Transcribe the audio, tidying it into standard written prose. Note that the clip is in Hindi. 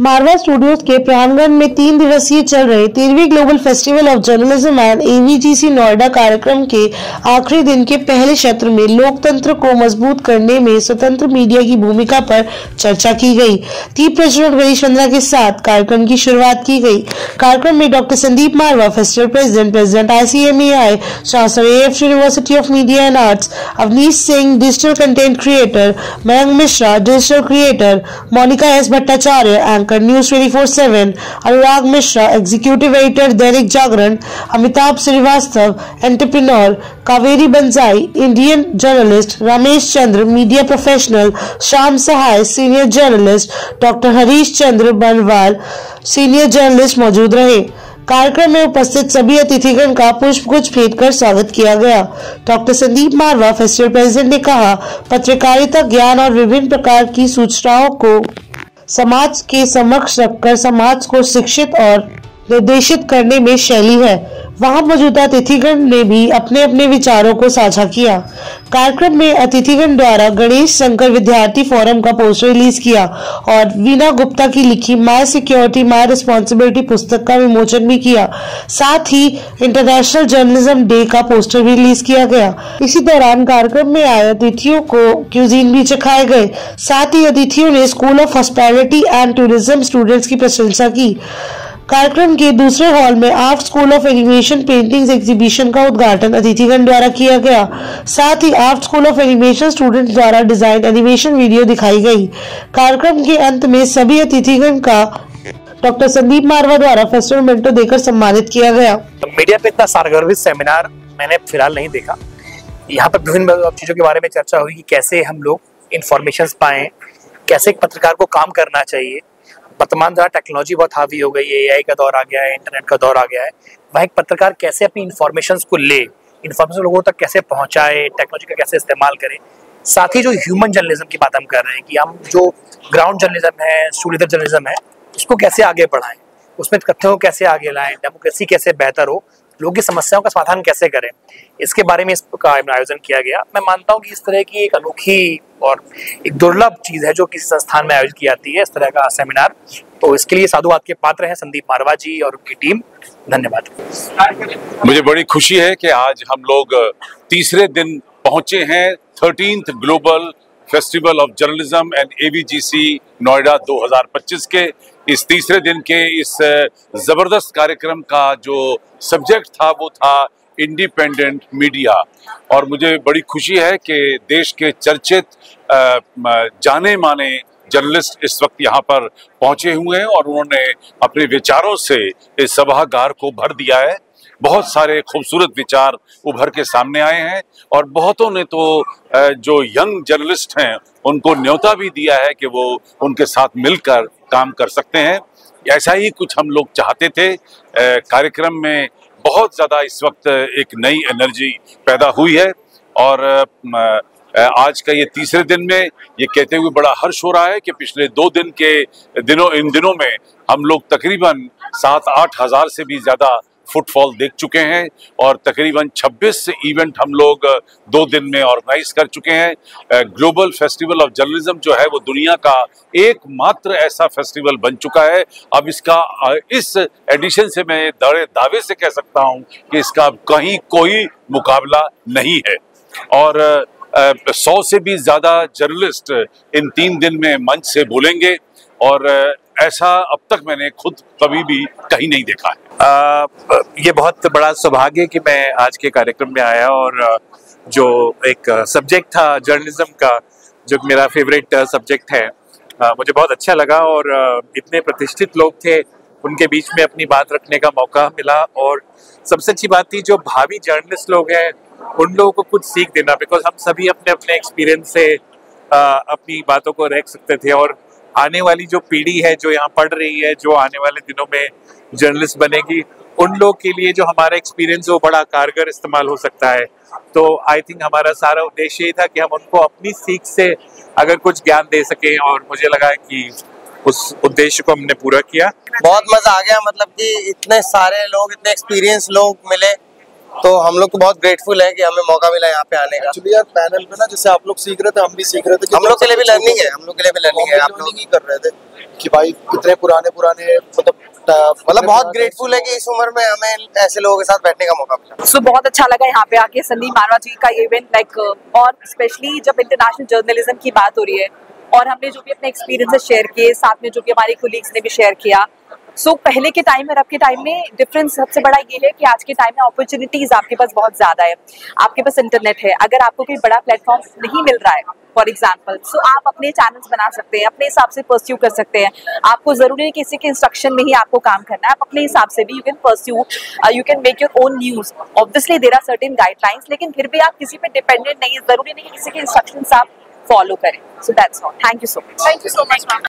मारवा स्टूडियोज के प्रांगण में 3 दिवसीय चल रहे 13वीं global festival of journalism and AVGC Noida कार्यक्रम के आखिरी दिन के पहले सत्र में लोकतंत्र को मजबूत करने में स्वतंत्र मीडिया की भूमिका पर चर्चा की गई। टी प्रेसिडेंट गणेश चंद्रा के साथ कार्यक्रम की शुरुआत की गई। कार्यक्रम में doctor Sandeep Marwah, festival president ICMAI, chancellor AF university of media and arts, Avnish Singh, digital content creator, Mayank Mishra, digital creator, Monika S Bhattacharya, anchor news 24/7, Anurag Mishra, executive editor Dainik Jagran, Amitabh Shrivastava, entrepreneur, Kaveri Banjai, Indian journalist, Ramesh Chandra, media professional, Shyam Sahay, senior journalist, doctor Harish Chandra Banwal, senior journalist मौजूद रहे। कार्यक्रम में उपस्थित सभी अतिथिगण का पुष्पगुच्छ भेंट कर स्वागत किया गया। Doctor Sandeep Marwah, festival president, ने कहा, पत्रकारिता ज्ञान और विभिन्न प्रकार की सूचनाओं को समाज के समक्ष रखकर समाज को शिक्षित और निर्देशित करने में शैली है। वहां मौजूदा अतिथिगण ने भी अपने अपने विचारों को साझा किया। कार्यक्रम में अतिथिगण द्वारा गणेश शंकर विद्यार्थी फोरम का पोस्टर रिलीज किया और वीना गुप्ता की लिखी माय सिक्योरिटी माय रिस्पॉन्सिबिलिटी पुस्तक का विमोचन भी किया। साथ ही इंटरनेशनल जर्नलिज्म डे का पोस्टर भी रिलीज किया गया। इसी दौरान कार्यक्रम में आए अतिथियों को क्यूजीन भी चखाए गए। साथ ही अतिथियों ने school of hospitality and tourism students की प्रशंसा की। कार्यक्रम के दूसरे हॉल में art school of animation paintings exhibition का उद्घाटन अतिथिगण द्वारा किया गया। साथ ही art school of animation students द्वारा डिजाइन एनिमेशन वीडियो दिखाई गई। कार्यक्रम के अंत में सभी अतिथिगण का डॉक्टर संदीप मारवा द्वारा फेस्टिवल मेंटो देकर सम्मानित किया गया। मीडिया पे इतना सारगर्भित सेमिनार मैंने फिलहाल नहीं देखा। यहाँ पर विभिन्न चीजों के बारे में चर्चा हुई कि कैसे हम लोग इंफॉर्मेशन पाएं, कैसे एक पत्रकार को काम करना चाहिए। वर्तमान जहाँ टेक्नोलॉजी बहुत हावी हो गई है, AI का दौर आ गया है, इंटरनेट का दौर आ गया है, वहाँ एक पत्रकार कैसे अपनी इन्फॉर्मेशन को ले, इन्फॉर्मेशन लोगों तक कैसे पहुँचाए, टेक्नोलॉजी का कैसे इस्तेमाल करें। साथ ही जो ह्यूमन जर्नलिज्म की बात हम कर रहे हैं कि हम जो ग्राउंड जर्नलिज्म है, स्टूडियो जर्नलिज्म है, उसको कैसे आगे बढ़ाएं, उसमें तथ्यों को कैसे आगे लाएं, डेमोक्रेसी कैसे बेहतर हो, लोगों की समस्याओं का समाधान कैसे करें, इसके बारे में इसका आयोजन किया गया। मैं मानता हूँ कि इस तरह की एक अनोखी और एक दुर्लभ चीज है जो किसी संस्थान में आयोजित की जाती है, इस तरह का सेमिनार। तो इसके लिए साधुवाद के पात्र हैं संदीप मारवा जी और उनकी टीम। धन्यवाद। मुझे बड़ी खुशी है कि आज हम लोग तीसरे दिन पहुंचे हैं 13th global festival of journalism and AVGC Noida 2025 के इस तीसरे दिन के इस जबरदस्त कार्यक्रम का जो सब्जेक्ट था वो था इंडिपेंडेंट मीडिया। और मुझे बड़ी खुशी है कि देश के चर्चित जाने माने जर्नलिस्ट इस वक्त यहाँ पर पहुंचे हुए हैं और उन्होंने अपने विचारों से इस सभागार को भर दिया है। बहुत सारे खूबसूरत विचार उभर के सामने आए हैं और बहुतों ने तो जो यंग जर्नलिस्ट हैं उनको न्योता भी दिया है कि वो उनके साथ मिलकर काम कर सकते हैं। ऐसा ही कुछ हम लोग चाहते थे। कार्यक्रम में बहुत ज़्यादा इस वक्त एक नई एनर्जी पैदा हुई है और आज का ये तीसरे दिन में ये कहते हुए बड़ा हर्ष हो रहा है कि पिछले 2 दिन के इन दिनों में हम लोग तकरीबन 7-8 हज़ार से भी ज़्यादा फुटफॉल देख चुके हैं और तकरीबन 26 इवेंट हम लोग 2 दिन में ऑर्गेनाइज कर चुके हैं। ग्लोबल फेस्टिवल ऑफ जर्नलिज्म जो है वो दुनिया का एकमात्र ऐसा फेस्टिवल बन चुका है। अब इसका इस एडिशन से मैं दावे से कह सकता हूं कि इसका कहीं कोई मुकाबला नहीं है और 100 से भी ज्यादा जर्नलिस्ट इन 3 दिन में मंच से बोलेंगे और ऐसा अब तक मैंने खुद कभी भी कहीं नहीं देखा है। ये बहुत बड़ा सौभाग्य कि मैं आज के कार्यक्रम में आया और जो एक सब्जेक्ट था जर्नलिज्म का, जो मेरा फेवरेट सब्जेक्ट है, मुझे बहुत अच्छा लगा और इतने प्रतिष्ठित लोग थे, उनके बीच में अपनी बात रखने का मौका मिला। और सबसे अच्छी बात थी जो भावी जर्नलिस्ट लोग हैं उन लोगों को कुछ सीख देना, बिकॉज हम सभी अपने अपने एक्सपीरियंस से अपनी बातों को रख सकते थे और आने वाली जो पीढ़ी है जो यहाँ पढ़ रही है, जो आने वाले दिनों में जर्नलिस्ट बनेगी, उन लोग के लिए जो हमारा एक्सपीरियंस वो बड़ा कारगर इस्तेमाल हो सकता है। तो आई थिंक हमारा सारा उद्देश्य ये था कि हम उनको अपनी सीख से अगर कुछ ज्ञान दे सकें और मुझे लगा कि उस उद्देश्य को हमने पूरा किया। बहुत मजा आ गया, मतलब कि इतने सारे लोग, इतने एक्सपीरियंस लोग मिले तो हम लोग को बहुत ग्रेटफुल है कि हमें मौका मिला यहाँ पे आने का। एक्चुअली यार पैनल पे ना जैसे आप लोग सीख रहे थे हम भी सीख रहे थे, हम लोग के लिए भी लर्निंग है, हम लोग के लिए भी लर्निंग है। आप लोग ही कर रहे थे कि भाई इतने पुराने मतलब बहुत ग्रेटफुल है कि इस उम्र में हमें ऐसे लोगों के साथ बैठने का मौका मिला। सो बहुत अच्छा लगा यहाँ पे आके संदीप मारवा जी का इवेंट लाइक, और स्पेशली जब इंटरनेशनल जर्नलिज्म की बात हो रही है और हमने जो भी अपने एक्सपीरियंसेस शेयर किए, साथ में जो भी हमारे कोलीग्स ने भी शेयर किया। सो पहले के टाइम में और अब के टाइम में डिफरेंस सबसे बड़ा ये है कि आज के टाइम में अपॉर्चुनिटीज आपके पास बहुत ज्यादा है, आपके पास इंटरनेट है। अगर आपको कोई बड़ा प्लेटफॉर्म नहीं मिल रहा है फॉर एग्जाम्पल, सो आप अपने चैनल्स बना सकते हैं, अपने हिसाब से परस्यू कर सकते हैं। आपको जरूरी है किसी के इंस्ट्रक्शन में ही आपको काम करना है, आप अपने हिसाब से भी you can pursue, you can make your own news. Obviously there are certain guidelines, लेकिन फिर भी आप किसी पे डिपेंडेंट नहीं है, जरूरी नहीं है किसी के इंस्ट्रक्शंस आप फॉलो करें। So that's all, thank you so much. Thank you so much ma'am.